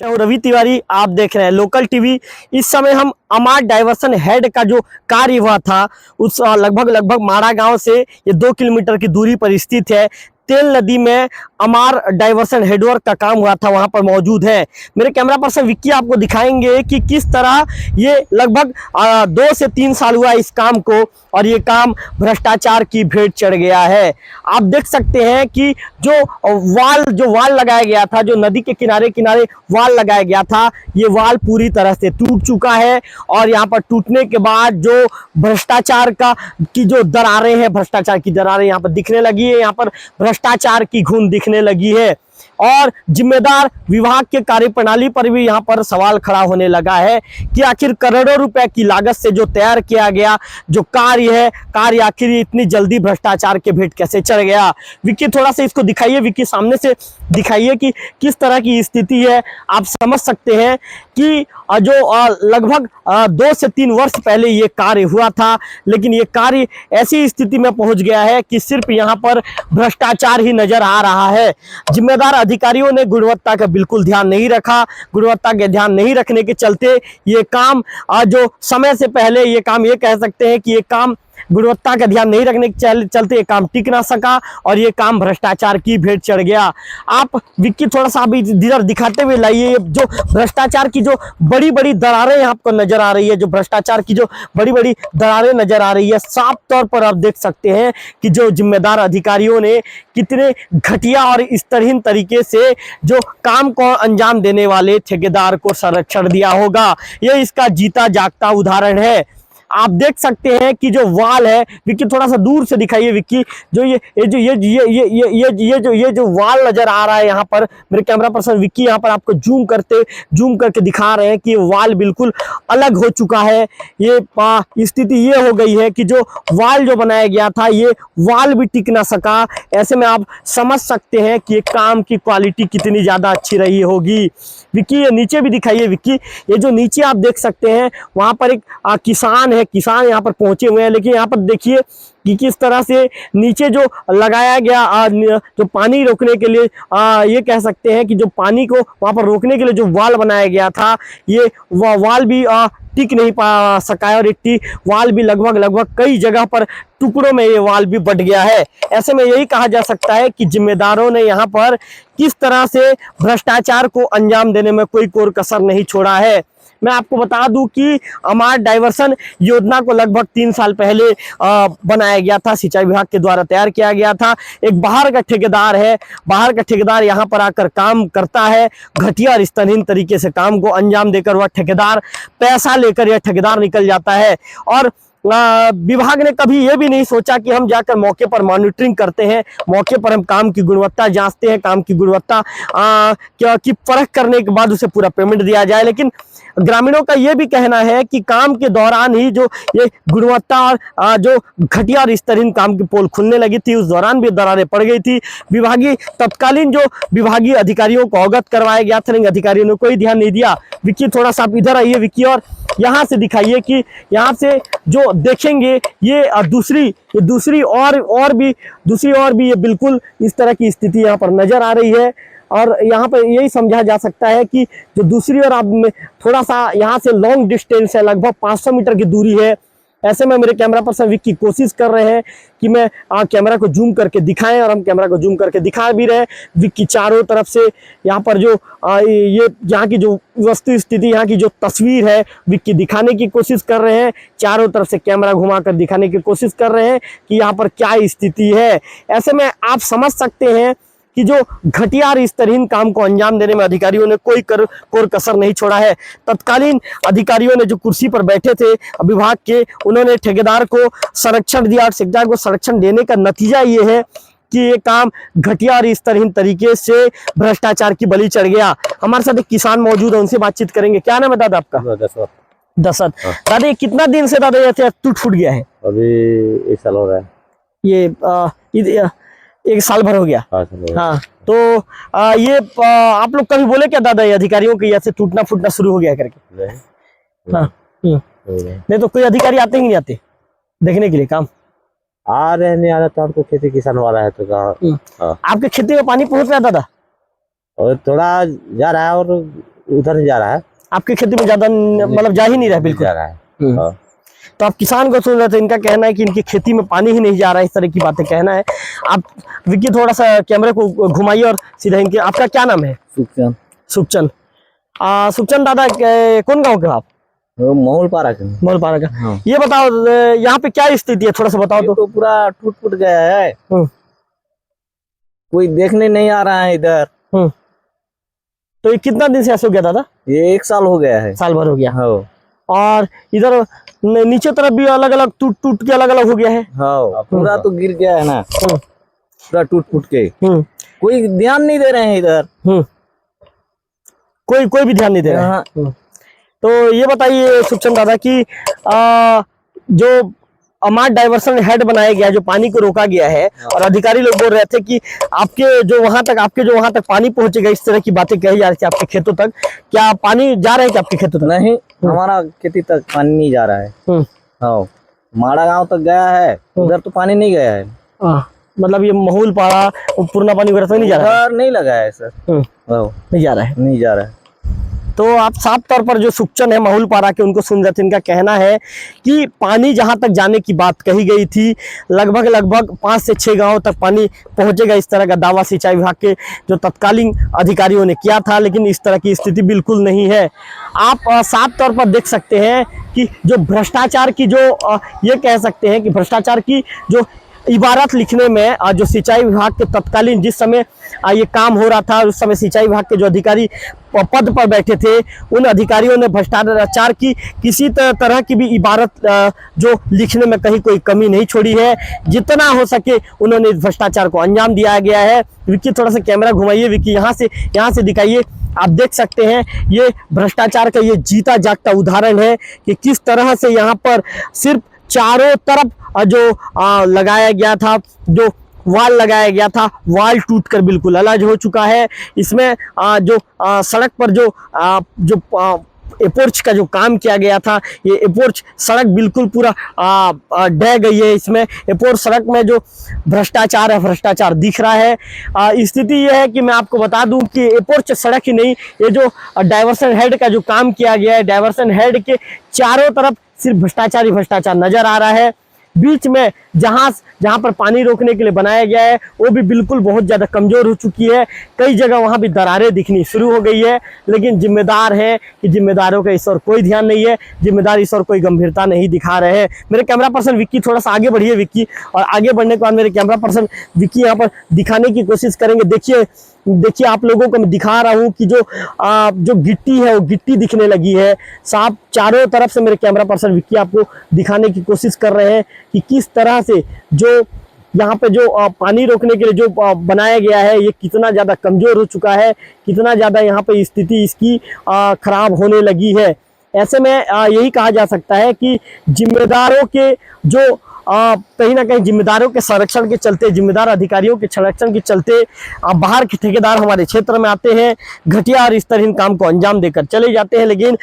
रवि तिवारी, आप देख रहे हैं लोकल टीवी। इस समय हम अमार डाइवर्सन हेड का जो कार्य हुआ था उस लगभग माड़ा गांव से ये 2 किलोमीटर की दूरी पर स्थित है। तेल नदी में अमार डाइवर्सन हेडवर्क का काम हुआ था, वहां पर मौजूद है। मेरे कैमरा पर्सन विक्की आपको दिखाएंगे कि किस तरह ये लगभग 2 से 3 साल हुआ इस काम को और ये काम भ्रष्टाचार की भेंट चढ़ गया है। आप देख सकते हैं कि जो वाल लगाया गया था, जो नदी के किनारे किनारे वाल लगाया गया था, ये वाल पूरी तरह से टूट चुका है और यहाँ पर टूटने के बाद जो भ्रष्टाचार की जो दरारें हैं, भ्रष्टाचार की दरारें यहाँ पर दिखने लगी है। यहाँ पर भ्रष्टाचार की घुन दिखने लगी है और जिम्मेदार विभाग के कार्यप्रणाली पर भी यहाँ पर सवाल खड़ा होने लगा है कि आखिर करोड़ों रुपए की लागत से जो तैयार किया गया जो कार्य आखिर इतनी जल्दी भ्रष्टाचार के भेंट कैसे चढ़ गया। विक्की थोड़ा सा इसको दिखाइए, विक्की सामने से दिखाइए कि किस तरह की स्थिति है। आप समझ सकते हैं कि जो लगभग 2 से 3 वर्ष पहले ये कार्य हुआ था, लेकिन ये कार्य ऐसी स्थिति में पहुंच गया है कि सिर्फ यहाँ पर भ्रष्टाचार ही नजर आ रहा है। जिम्मेदार अधिकारियों ने गुणवत्ता का बिल्कुल ध्यान नहीं रखा। गुणवत्ता के ध्यान नहीं रखने के चलते ये काम जो समय से पहले ये काम, ये कह सकते हैं कि ये काम गुणवत्ता का ध्यान नहीं रखने के चलते ये काम टिक ना सका और ये काम भ्रष्टाचार की भेंट चढ़ गया। आप विक्की थोड़ा सा अभी इधर दिखाते हुए लाइए, जो भ्रष्टाचार की जो बड़ी बड़ी दरारें आपको नजर आ रही है, जो भ्रष्टाचार की जो बड़ी बड़ी दरारें नजर आ रही है, साफ तौर पर आप देख सकते हैं कि जो जिम्मेदार अधिकारियों ने कितने घटिया और स्तरहीन तरीके से जो काम को अंजाम देने वाले ठेकेदार को संरक्षण दिया होगा। ये इसका जीता जागता उदाहरण है। आप देख सकते हैं कि जो वाल है, विक्की थोड़ा सा दूर से दिखाइए विक्की, जो ये जो वाल नजर आ रहा है यहाँ पर, मेरे कैमरा पर्सन विक्की यहाँ पर आपको जूम करके दिखा रहे हैं कि वाल बिल्कुल अलग हो चुका है। ये स्थिति ये हो गई है कि जो वाल जो बनाया गया था ये वाल भी टिक ना सका। ऐसे में आप समझ सकते हैं कि ये काम की क्वालिटी कितनी ज्यादा अच्छी रही होगी। विक्की ये नीचे भी दिखाइए विक्की, ये जो नीचे आप देख सकते हैं वहां पर एक किसान है, किसान यहाँ पर पहुंचे हुए हैं, लेकिन यहाँ पर देखिए कि किस तरह से नीचे जो लगाया गया जो पानी रोकने के लिए ये कह सकते हैं कि जो पानी को वहां पर रोकने के लिए जो वाल बनाया गया था, ये वाल भी टिक नहीं पा सका है और इतनी वाल भी लगभग कई जगह पर टुकड़ों में ये वाल भी बट गया है। ऐसे में यही कहा जा सकता है कि जिम्मेदारों ने यहाँ पर किस तरह से भ्रष्टाचार को अंजाम देने में कोई कोर कसर नहीं छोड़ा है। मैं आपको बता दूं कि अमार डाइवर्सन योजना को लगभग 3 साल पहले बनाया गया था, सिंचाई विभाग के द्वारा तैयार किया गया था। एक बाहर का ठेकेदार है, बाहर का ठेकेदार यहाँ पर आकर काम करता है, घटिया और स्तरहीन तरीके से काम को अंजाम देकर वह ठेकेदार पैसा लेकर यह ठेकेदार निकल जाता है और विभाग ने कभी ये भी नहीं सोचा कि हम जाकर मौके पर मॉनिटरिंग करते हैं, मौके पर हम काम की गुणवत्ता जांचते हैं, काम की गुणवत्ता की परख करने के बाद उसे पूरा पेमेंट दिया जाए। लेकिन ग्रामीणों का ये भी कहना है कि काम के दौरान ही जो ये गुणवत्ता और जो घटिया और स्तरहीन काम की पोल खुलने लगी थी, उस दौरान भी दरारें पड़ गई थी। तत्कालीन जो विभागीय अधिकारियों को अवगत करवाया गया था, लेकिन अधिकारियों ने कोई ध्यान नहीं दिया। विक्की थोड़ा सा आप इधर आइए विक्की और यहाँ से दिखाइए कि यहाँ से जो देखेंगे ये दूसरी और भी ये बिल्कुल इस तरह की स्थिति यहाँ पर नजर आ रही है। और यहाँ पर यही समझा जा सकता है कि जो दूसरी ओर आप थोड़ा सा यहाँ से लॉन्ग डिस्टेंस है, लगभग 500 मीटर की दूरी है। ऐसे में मेरे कैमरा पर्सन विक्की कोशिश कर रहे हैं कि मैं कैमरा को जूम करके दिखाएं और हम कैमरा को जूम करके दिखा भी रहे हैं। विक्की चारों तरफ से यहाँ पर जो ये यहाँ की जो वस्तु स्थिति, यहाँ की जो तस्वीर है, विक्की दिखाने की कोशिश कर रहे हैं। चारों तरफ से कैमरा घुमाकर दिखाने की कोशिश कर रहे हैं कि यहाँ पर क्या स्थिति है। ऐसे में आप समझ सकते हैं कि जो घटिया और स्तरहीन काम को अंजाम देने में अधिकारियों ने कोई कोर कसर नहीं छोड़ा है। तत्कालीन अधिकारियों ने जो कुर्सी पर बैठे थे विभाग के, उन्होंने ठेकेदार को संरक्षण दिया और ठेकेदार को संरक्षण देने का नतीजा ये है कि ये काम घटिया और स्तरहीन तरीके से भ्रष्टाचार की बलि चढ़ गया। हमारे साथ एक किसान मौजूद है, उनसे बातचीत करेंगे। क्या नाम है दादा आपका? दशरथ। दादा ये कितना दिन से दादा ये टूट फूट गया है? अभी 1 साल हो रहा है। ये 1 साल भर हो गया। हाँ, तो ये आप लोग कभी बोले क्या दादा ये अधिकारियों के ऐसे टूटना फूटना शुरू हो गया करके? हाँ, नहीं तो कोई अधिकारी आते ही नहीं आते देखने के लिए काम? आ रहे नहीं, आ रहा तो आपको खेती किसान वाला है तो कहाँ। आपके खेती में पानी पहुंच रहा है दादा? और थोड़ा जा रहा है और उधर नहीं जा रहा है, आपकी खेती में ज्यादा मतलब जा ही नहीं रहा है बिल्कुल। जा रहा है। हम्म। हाँ। तो आप किसान को सुन रहे थे, इनका कहना है कि इनकी खेती में पानी ही नहीं जा रहा है, इस तरह की बातें कहना है। आप विक्की थोड़ा सा कैमरे को घुमाइए और सीधा इनके, आपका क्या नाम है? सुखचंद। सुखचंद। सुखचंद दादा कौन गांव के हो आप? मोहलपारा के। मोहलपारा का। हाँ। ये बताओ यहाँ पे क्या स्थिति है, थोड़ा सा बताओ तो। तो पूरा टूट फूट गया है, कोई देखने नहीं आ रहा है इधर। तो ये कितना दिन से ऐसा हो गया दादा? ये 1 साल हो गया है। साल भर हो गया। हाँ। और इधर नीचे तरफ भी अलग अलग टूट टूट के अलग अलग हो गया है। हाँ, पूरा तो गिर गया है ना, पूरा टूट फूट के। कोई ध्यान नहीं दे रहे हैं इधर। कोई भी ध्यान नहीं दे रहा है। तो ये बताइए सुखचंद दादा कि जो अमार डाइवर्सन हेड बनाया गया, जो पानी को रोका गया है, और अधिकारी लोग बोल रहे थे कि आपके जो वहां तक पानी पहुंचेगा, इस तरह की बातें कही जा रही थी आपके खेतों तक। क्या पानी जा रहा है क्या आपके खेतों तक? नहीं, हमारा खेती तक पानी नहीं जा रहा है। हाँ, माड़ा गांव तक गया है, उधर तो पानी नहीं गया है। मतलब ये महूलपाड़ा पूर्णा पानी वगैरह नहीं जा रहा है? नहीं लगा है सर। नहीं जा रहा है। नहीं जा रहा है। तो आप साफ तौर पर जो सुखचंद है महूलपाड़ा के, उनको सुन रहे थे। इनका कहना है कि पानी जहां तक जाने की बात कही गई थी, लगभग 5 से 6 गांवों तक पानी पहुंचेगा, इस तरह का दावा सिंचाई विभाग के जो तत्कालीन अधिकारियों ने किया था। लेकिन इस तरह की स्थिति बिल्कुल नहीं है। आप साफ तौर पर देख सकते हैं कि जो भ्रष्टाचार की जो ये कह सकते हैं कि भ्रष्टाचार की जो इबारत लिखने में जो सिंचाई विभाग के तत्कालीन जिस समय ये काम हो रहा था, उस समय सिंचाई विभाग के जो अधिकारी पद पर बैठे थे, उन अधिकारियों ने भ्रष्टाचार की किसी तरह की भी इबारत जो लिखने में कहीं कोई कमी नहीं छोड़ी है। जितना हो सके उन्होंने इस भ्रष्टाचार को अंजाम दिया गया है। विक्की थोड़ा सा कैमरा घुमाइए, विक्की यहाँ से दिखाइए। आप देख सकते हैं ये भ्रष्टाचार का ये जीता जागता उदाहरण है कि किस तरह से यहाँ पर सिर्फ चारों तरफ जो लगाया गया था, जो वाल लगाया गया था, वाल टूटकर बिल्कुल अलग हो चुका है। इसमें जो सड़क पर जो एपोर्च का जो काम किया गया था, ये एपोर्च सड़क बिल्कुल पूरा ढह गई है। इसमें एपोर्च सड़क में जो भ्रष्टाचार है, भ्रष्टाचार दिख रहा है। स्थिति ये है कि मैं आपको बता दूं कि एपोर्च सड़क ही नहीं, ये जो डाइवर्सन हेड का जो काम किया गया है, डाइवर्सन हेड के चारों तरफ सिर्फ भ्रष्टाचार ही भ्रष्टाचार नजर आ रहा है। बीच में जहां पर पानी रोकने के लिए बनाया गया है, वो भी बिल्कुल बहुत ज्यादा कमजोर हो चुकी है। कई जगह वहां भी दरारें दिखनी शुरू हो गई है। लेकिन जिम्मेदार है कि जिम्मेदारों का इस ओर कोई ध्यान नहीं है, जिम्मेदार इस ओर कोई गंभीरता नहीं दिखा रहे हैं। मेरे कैमरा पर्सन विक्की थोड़ा सा आगे बढ़िए विक्की, और आगे बढ़ने के बाद मेरे कैमरा पर्सन विक्की यहाँ पर दिखाने की कोशिश करेंगे। देखिए आप लोगों को मैं दिखा रहा हूँ कि जो गिट्टी है वो गिट्टी दिखने लगी है साफ चारों तरफ से। मेरे कैमरा पर्सन विक्की आपको दिखाने की कोशिश कर रहे हैं कि किस तरह से जो यहाँ पे जो पानी रोकने के लिए जो बनाया गया है, ये कितना ज़्यादा कमज़ोर हो चुका है, कितना ज़्यादा यहाँ पे स्थिति इसकी खराब होने लगी है। ऐसे में यही कहा जा सकता है कि जिम्मेदारों के जो कहीं ना कहीं जिम्मेदारों के संरक्षण के चलते, जिम्मेदार अधिकारियों के संरक्षण के चलते बाहर के ठेकेदार हमारे क्षेत्र में आते हैं, घटिया और इस तरह काम को अंजाम देकर चले जाते हैं। लेकिन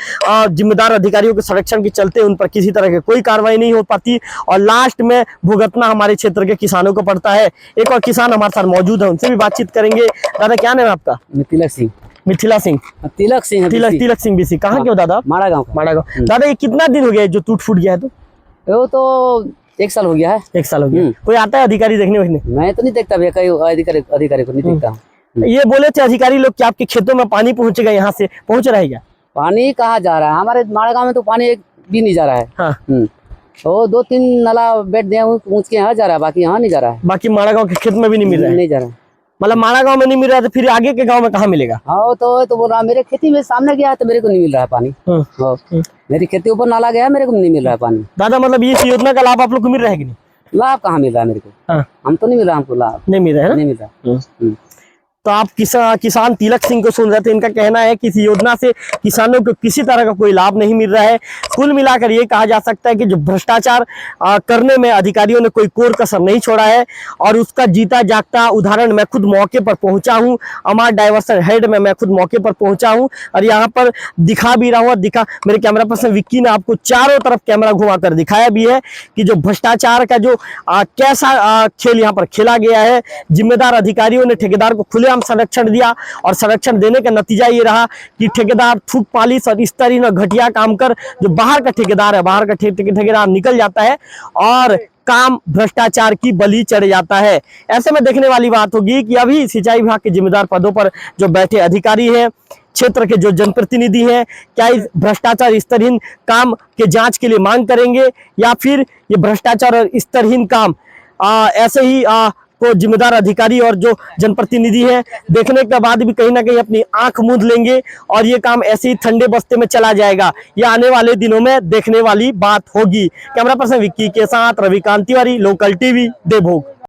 जिम्मेदार अधिकारियों के संरक्षण के चलते उन पर किसी तरह की कोई कार्रवाई नहीं हो पाती और लास्ट में भुगतना हमारे क्षेत्र के किसानों को पड़ता है। एक और किसान हमारे साथ मौजूद है, उनसे भी बातचीत करेंगे। दादा क्या नाम है आपका? तिलक सिंह। मिथिला सिंह। तिलक सिंह BC। कहाँ के हो दादा? माड़ा गाँव। दादा ये कितना दिन हो गया जो टूट फूट गया है? वो तो 1 साल हो गया है। 1 साल हो गया। कोई आता है अधिकारी देखने वैखने? मैं तो नहीं देखता भैया, कई अधिकारी को नहीं देखता। ये बोले थे अधिकारी लोग कि आपके खेतों में पानी पहुंचेगा, यहाँ से पहुंच रहा है क्या? पानी कहाँ जा रहा है? हमारे माड़ा गाँव में तो पानी एक भी नहीं जा रहा है। हाँ। तो 2-3 नाला बेड दिया उसके यहाँ जा रहा है, बाकी यहाँ नहीं जा रहा है। बाकी माड़ा गाँव के खेत में भी नहीं मिल रहा है? नहीं जा रहा है। मतलब माड़ा गाँव में नहीं मिल रहा है तो फिर आगे के गाँव में कहाँ मिलेगा? हाँ तो बोल रहा मेरे खेती में सामने गया है तो मेरे को नहीं मिल रहा है पानी। मेरी खेती ऊपर नाला गया है, मेरे को नहीं मिल रहा है पानी। दादा मतलब ये योजना का लाभ आप लोग को मिल रहा है कि नहीं? लाभ कहाँ मिल रहा है मेरे को? हम तो नहीं मिल रहा, हमको लाभ नहीं मिल रहा है। नहीं मिल रहा। तो आप किसान तिलक सिंह को सुन रहे थे। इनका कहना है कि इस योजना से किसानों को किसी तरह का कोई लाभ नहीं मिल रहा है। कुल मिलाकर ये कहा जा सकता है कि जो भ्रष्टाचार करने में अधिकारियों ने कोई कोर कसर नहीं छोड़ा है और उसका जीता जागता उदाहरण मैं खुद मौके पर पहुंचा हूं। अमार डाइवर्सन हेड में मैं खुद मौके पर पहुंचा हूं और यहाँ पर दिखा भी रहा हूँ। मेरे कैमरा पर्सन विक्की ने आपको चारों तरफ कैमरा घुमाकर दिखाया भी है कि जो भ्रष्टाचार का जो कैसा खेल यहाँ पर खेला गया है। जिम्मेदार अधिकारियों ने ठेकेदार को खुले बेलगाम संरक्षण दिया और संरक्षण देने का नतीजा ये रहा कि ठेकेदार थूक पालिश और इस तरह न घटिया काम कर जो बाहर का ठेकेदार है, बाहर का ठेकेदार निकल जाता है और काम भ्रष्टाचार की बलि चढ़ जाता है। ऐसे में देखने वाली बात होगी कि अभी सिंचाई विभाग के जिम्मेदार पदों पर जो बैठे अधिकारी हैं, क्षेत्र के जो जनप्रतिनिधि हैं, क्या इस भ्रष्टाचार स्तरहीन काम के जांच के लिए मांग करेंगे या फिर ये भ्रष्टाचार और स्तरहीन काम ऐसे ही को जिम्मेदार अधिकारी और जो जनप्रतिनिधि है देखने के बाद भी कहीं ना कहीं अपनी आंख मूंद लेंगे और ये काम ऐसे ही ठंडे बस्ते में चला जाएगा। ये आने वाले दिनों में देखने वाली बात होगी। कैमरा पर्सन विक्की के साथ रविकांत तिवारी, लोकल टीवी, देवभोग।